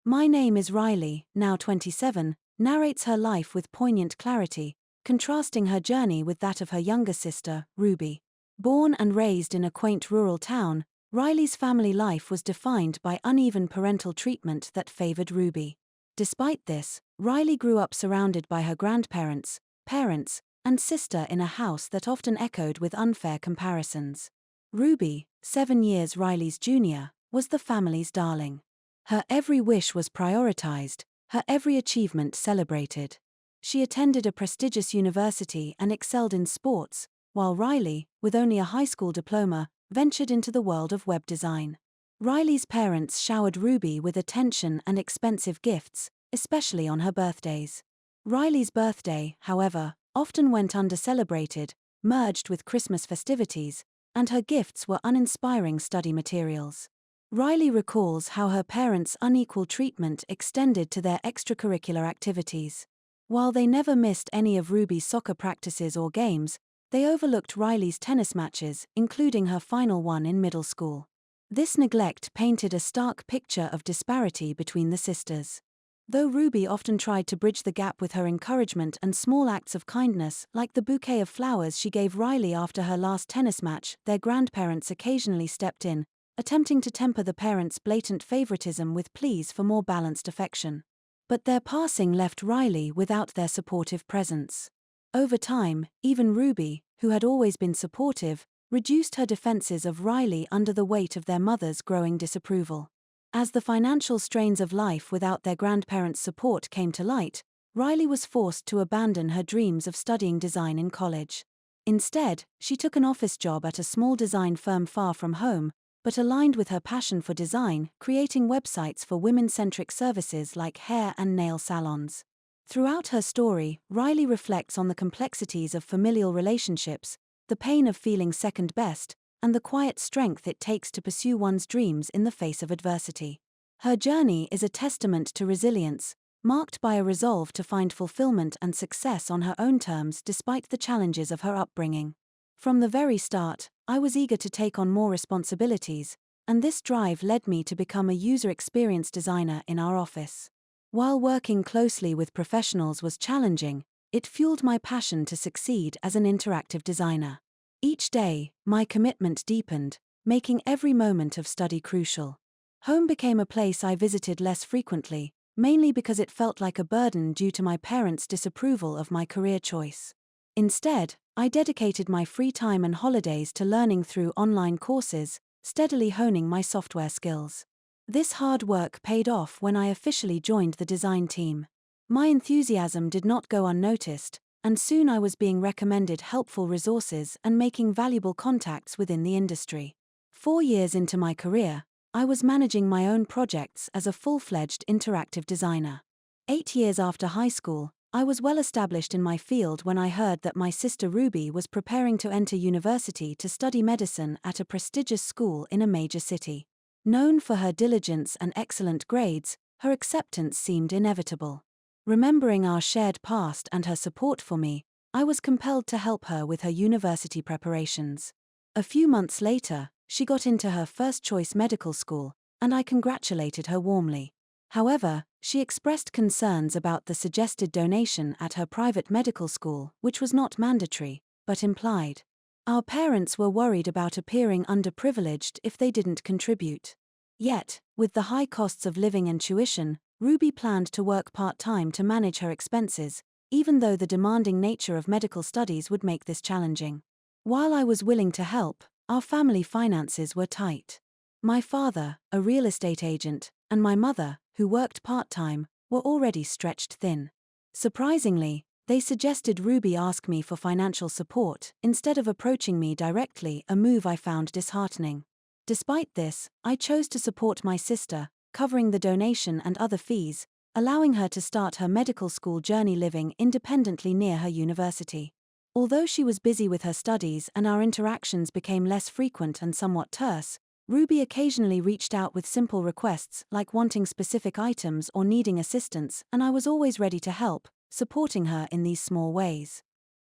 My name is Riley, now 27, narrates her life with poignant clarity, contrasting her journey with that of her younger sister, Ruby. Born and raised in a quaint rural town, Riley's family life was defined by uneven parental treatment that favored Ruby. Despite this, Riley grew up surrounded by her grandparents, parents, and sister in a house that often echoed with unfair comparisons. Ruby, 7 years Riley's junior, was the family's darling. Her every wish was prioritized, her every achievement celebrated. She attended a prestigious university and excelled in sports, while Riley, with only a high school diploma, ventured into the world of web design. Riley's parents showered Ruby with attention and expensive gifts, especially on her birthdays. Riley's birthday, however, often went under-celebrated, merged with Christmas festivities, and her gifts were uninspiring study materials. Riley recalls how her parents' unequal treatment extended to their extracurricular activities. While they never missed any of Ruby's soccer practices or games, they overlooked Riley's tennis matches, including her final one in middle school. This neglect painted a stark picture of disparity between the sisters. Though Ruby often tried to bridge the gap with her encouragement and small acts of kindness, like the bouquet of flowers she gave Riley after her last tennis match, their grandparents occasionally stepped in, attempting to temper the parents' blatant favoritism with pleas for more balanced affection. But their passing left Riley without their supportive presence. Over time, even Ruby, who had always been supportive, reduced her defenses of Riley under the weight of their mother's growing disapproval. As the financial strains of life without their grandparents' support came to light, Riley was forced to abandon her dreams of studying design in college. Instead, she took an office job at a small design firm far from home, but aligned with her passion for design, creating websites for women-centric services like hair and nail salons. Throughout her story, Riley reflects on the complexities of familial relationships, the pain of feeling second best, and the quiet strength it takes to pursue one's dreams in the face of adversity. Her journey is a testament to resilience, marked by a resolve to find fulfillment and success on her own terms despite the challenges of her upbringing. From the very start, I was eager to take on more responsibilities, and this drive led me to become a user experience designer in our office. While working closely with professionals was challenging, it fueled my passion to succeed as an interactive designer. Each day, my commitment deepened, making every moment of study crucial. Home became a place I visited less frequently, mainly because it felt like a burden due to my parents' disapproval of my career choice. Instead, I dedicated my free time and holidays to learning through online courses, steadily honing my software skills. This hard work paid off when I officially joined the design team. My enthusiasm did not go unnoticed, and soon I was being recommended helpful resources and making valuable contacts within the industry. 4 years into my career, I was managing my own projects as a full-fledged interactive designer. 8 years after high school, I was well established in my field when I heard that my sister Ruby was preparing to enter university to study medicine at a prestigious school in a major city. Known for her diligence and excellent grades, her acceptance seemed inevitable. Remembering our shared past and her support for me, I was compelled to help her with her university preparations. A few months later, she got into her first-choice medical school, and I congratulated her warmly. However, she expressed concerns about the suggested donation at her private medical school, which was not mandatory, but implied. Our parents were worried about appearing underprivileged if they didn't contribute. Yet, with the high costs of living and tuition, Ruby planned to work part-time to manage her expenses, even though the demanding nature of medical studies would make this challenging. While I was willing to help, our family finances were tight. My father, a real estate agent, and my mother, who worked part-time, were already stretched thin. Surprisingly, they suggested Ruby ask me for financial support instead of approaching me directly, a move I found disheartening. Despite this, I chose to support my sister, covering the donation and other fees, allowing her to start her medical school journey living independently near her university. Although she was busy with her studies and our interactions became less frequent and somewhat terse, Ruby occasionally reached out with simple requests like wanting specific items or needing assistance, and I was always ready to help, supporting her in these small ways.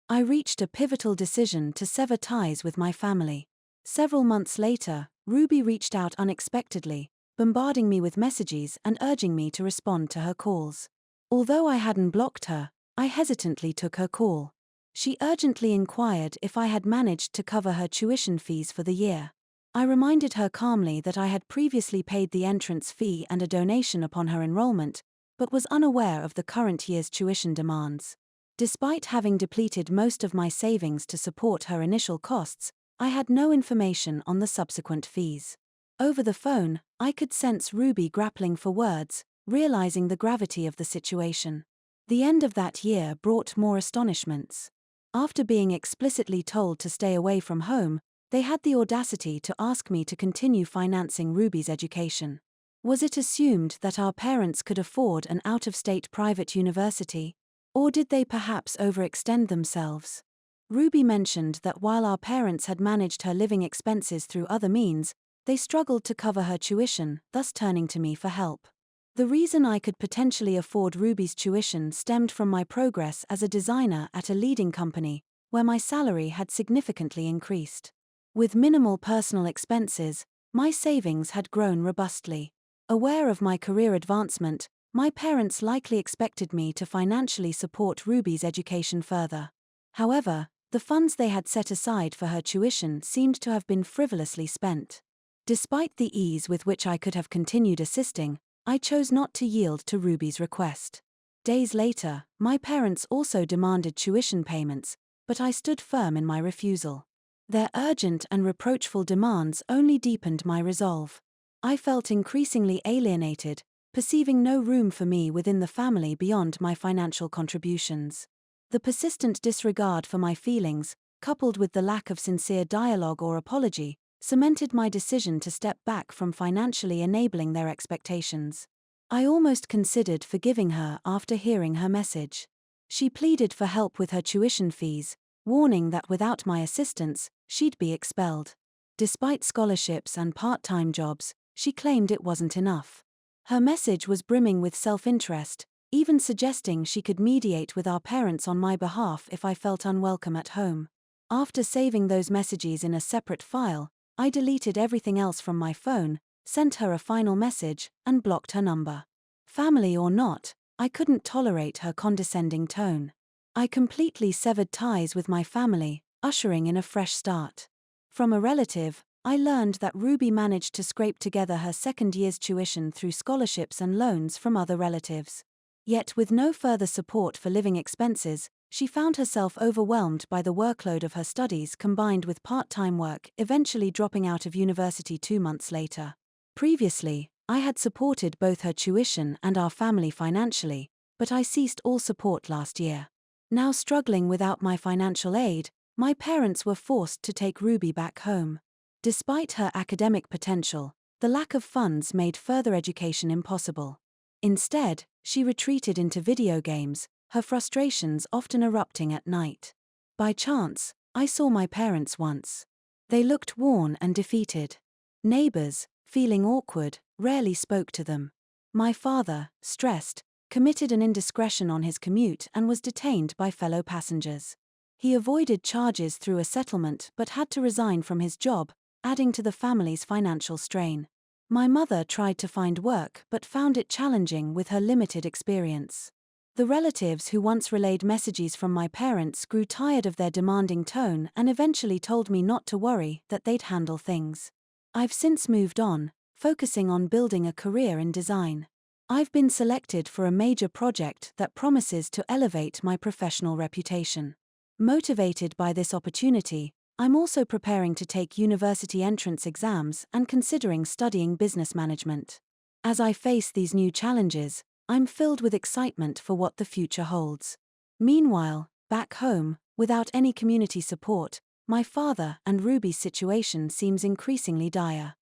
I reached a pivotal decision to sever ties with my family. Several months later, Ruby reached out unexpectedly, bombarding me with messages and urging me to respond to her calls. Although I hadn't blocked her, I hesitantly took her call. She urgently inquired if I had managed to cover her tuition fees for the year. I reminded her calmly that I had previously paid the entrance fee and a donation upon her enrollment, but was unaware of the current year's tuition demands. Despite having depleted most of my savings to support her initial costs, I had no information on the subsequent fees. Over the phone, I could sense Ruby grappling for words, realizing the gravity of the situation. The end of that year brought more astonishments. After being explicitly told to stay away from home, they had the audacity to ask me to continue financing Ruby's education. Was it assumed that our parents could afford an out-of-state private university? Or did they perhaps overextend themselves? Ruby mentioned that while our parents had managed her living expenses through other means, they struggled to cover her tuition, thus turning to me for help. The reason I could potentially afford Ruby's tuition stemmed from my progress as a designer at a leading company, where my salary had significantly increased. With minimal personal expenses, my savings had grown robustly. Aware of my career advancement, my parents likely expected me to financially support Ruby's education further. However, the funds they had set aside for her tuition seemed to have been frivolously spent. Despite the ease with which I could have continued assisting, I chose not to yield to Ruby's request. Days later, my parents also demanded tuition payments, but I stood firm in my refusal. Their urgent and reproachful demands only deepened my resolve. I felt increasingly alienated, perceiving no room for me within the family beyond my financial contributions. The persistent disregard for my feelings, coupled with the lack of sincere dialogue or apology, cemented my decision to step back from financially enabling their expectations. I almost considered forgiving her after hearing her message. She pleaded for help with her tuition fees, warning that without my assistance, she'd be expelled. Despite scholarships and part-time jobs, she claimed it wasn't enough. Her message was brimming with self-interest, even suggesting she could mediate with our parents on my behalf if I felt unwelcome at home. After saving those messages in a separate file, I deleted everything else from my phone, sent her a final message, and blocked her number. Family or not, I couldn't tolerate her condescending tone. I completely severed ties with my family, ushering in a fresh start. From a relative, I learned that Ruby managed to scrape together her second year's tuition through scholarships and loans from other relatives. Yet with no further support for living expenses, she found herself overwhelmed by the workload of her studies combined with part-time work, eventually dropping out of university 2 months later. Previously, I had supported both her tuition and our family financially, but I ceased all support last year. Now struggling without my financial aid, my parents were forced to take Ruby back home. Despite her academic potential, the lack of funds made further education impossible. Instead, she retreated into video games, her frustrations often erupting at night. By chance, I saw my parents once. They looked worn and defeated. Neighbors, feeling awkward, rarely spoke to them. My father, stressed, committed an indiscretion on his commute and was detained by fellow passengers. He avoided charges through a settlement but had to resign from his job, adding to the family's financial strain. My mother tried to find work but found it challenging with her limited experience. The relatives who once relayed messages from my parents grew tired of their demanding tone and eventually told me not to worry, that they'd handle things. I've since moved on, focusing on building a career in design. I've been selected for a major project that promises to elevate my professional reputation. Motivated by this opportunity, I'm also preparing to take university entrance exams and considering studying business management. As I face these new challenges, I'm filled with excitement for what the future holds. Meanwhile, back home, without any community support, my father and Ruby's situation seems increasingly dire.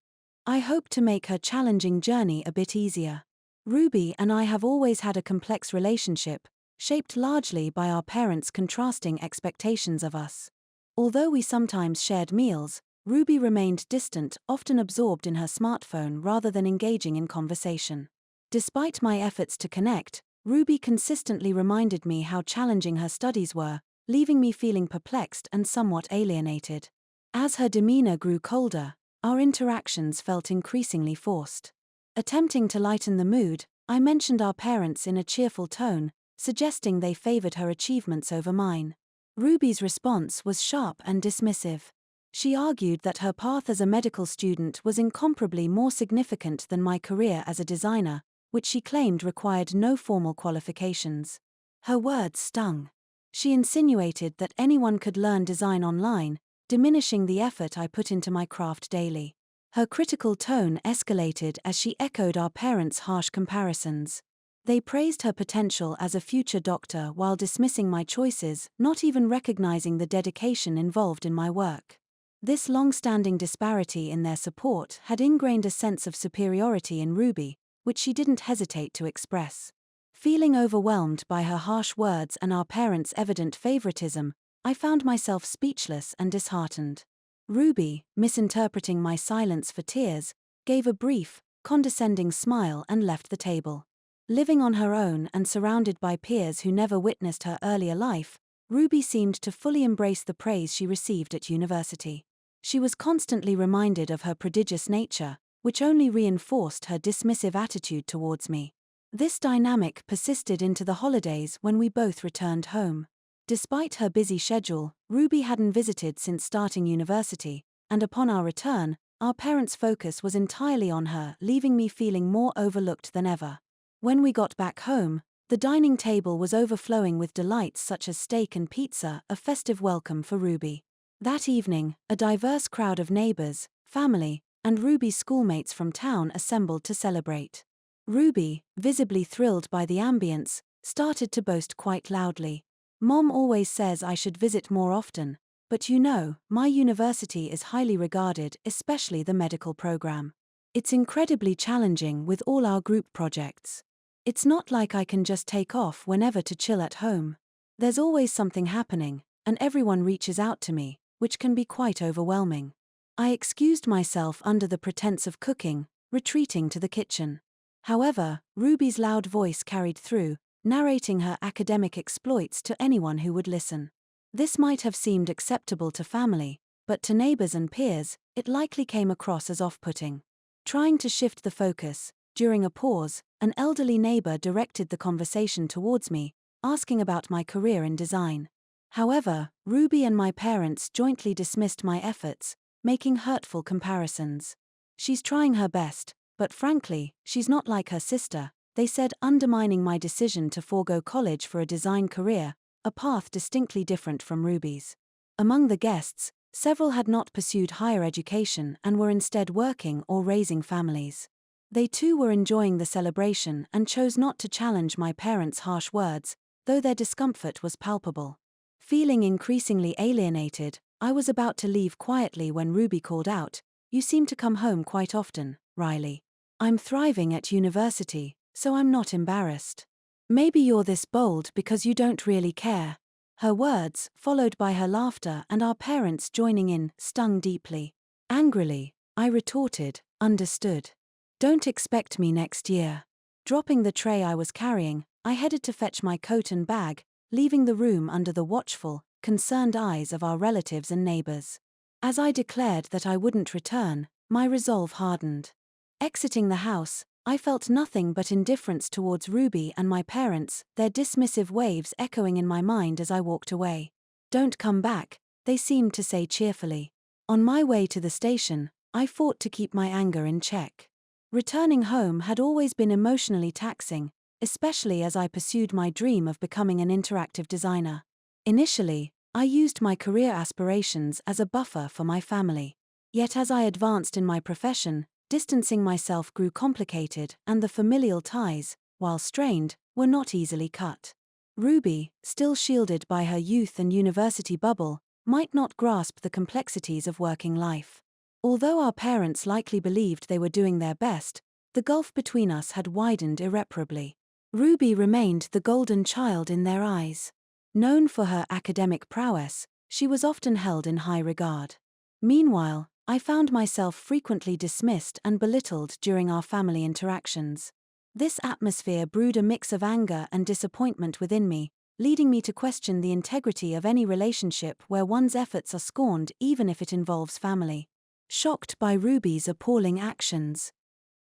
I hope to make her challenging journey a bit easier. Ruby and I have always had a complex relationship, shaped largely by our parents' contrasting expectations of us. Although we sometimes shared meals, Ruby remained distant, often absorbed in her smartphone rather than engaging in conversation. Despite my efforts to connect, Ruby consistently reminded me how challenging her studies were, leaving me feeling perplexed and somewhat alienated. As her demeanor grew colder, our interactions felt increasingly forced. Attempting to lighten the mood, I mentioned our parents in a cheerful tone, suggesting they favored her achievements over mine. Ruby's response was sharp and dismissive. She argued that her path as a medical student was incomparably more significant than my career as a designer, which she claimed required no formal qualifications. Her words stung. She insinuated that anyone could learn design online, diminishing the effort I put into my craft daily. Her critical tone escalated as she echoed our parents' harsh comparisons. They praised her potential as a future doctor while dismissing my choices, not even recognizing the dedication involved in my work. This long-standing disparity in their support had ingrained a sense of superiority in Ruby, which she didn't hesitate to express. Feeling overwhelmed by her harsh words and our parents' evident favoritism, I found myself speechless and disheartened. Ruby, misinterpreting my silence for tears, gave a brief, condescending smile and left the table. Living on her own and surrounded by peers who never witnessed her earlier life, Ruby seemed to fully embrace the praise she received at university. She was constantly reminded of her prodigious nature, which only reinforced her dismissive attitude towards me. This dynamic persisted into the holidays when we both returned home. Despite her busy schedule, Ruby hadn't visited since starting university, and upon our return, our parents' focus was entirely on her, leaving me feeling more overlooked than ever. When we got back home, the dining table was overflowing with delights such as steak and pizza, a festive welcome for Ruby. That evening, a diverse crowd of neighbors, family, and Ruby's schoolmates from town assembled to celebrate. Ruby, visibly thrilled by the ambience, started to boast quite loudly. "Mom always says I should visit more often, but you know, my university is highly regarded, especially the medical program. It's incredibly challenging with all our group projects. It's not like I can just take off whenever to chill at home. There's always something happening, and everyone reaches out to me, which can be quite overwhelming." I excused myself under the pretense of cooking, retreating to the kitchen. However, Ruby's loud voice carried through, narrating her academic exploits to anyone who would listen. This might have seemed acceptable to family, but to neighbors and peers, it likely came across as off-putting. Trying to shift the focus, during a pause, an elderly neighbor directed the conversation towards me, asking about my career in design. However, Ruby and my parents jointly dismissed my efforts, making hurtful comparisons. "She's trying her best, but frankly, she's not like her sister," they said, undermining my decision to forego college for a design career, a path distinctly different from Ruby's. Among the guests, several had not pursued higher education and were instead working or raising families. They too were enjoying the celebration and chose not to challenge my parents' harsh words, though their discomfort was palpable. Feeling increasingly alienated, I was about to leave quietly when Ruby called out, "You seem to come home quite often, Riley." "I'm thriving at university, so I'm not embarrassed." "Maybe you're this bold because you don't really care." Her words, followed by her laughter and our parents joining in, stung deeply. Angrily, I retorted, "Understood. Don't expect me next year." Dropping the tray I was carrying, I headed to fetch my coat and bag, leaving the room under the watchful, concerned eyes of our relatives and neighbors. As I declared that I wouldn't return, my resolve hardened. Exiting the house, I felt nothing but indifference towards Ruby and my parents, their dismissive waves echoing in my mind as I walked away. "Don't come back," they seemed to say cheerfully. On my way to the station, I fought to keep my anger in check. Returning home had always been emotionally taxing, especially as I pursued my dream of becoming an interactive designer. Initially, I used my career aspirations as a buffer for my family. Yet as I advanced in my profession, distancing myself grew complicated and the familial ties, while strained, were not easily cut. Ruby, still shielded by her youth and university bubble, might not grasp the complexities of working life. Although our parents likely believed they were doing their best, the gulf between us had widened irreparably. Ruby remained the golden child in their eyes. Known for her academic prowess, she was often held in high regard. Meanwhile, I found myself frequently dismissed and belittled during our family interactions. This atmosphere brewed a mix of anger and disappointment within me, leading me to question the integrity of any relationship where one's efforts are scorned even if it involves family. Shocked by Ruby's appalling actions,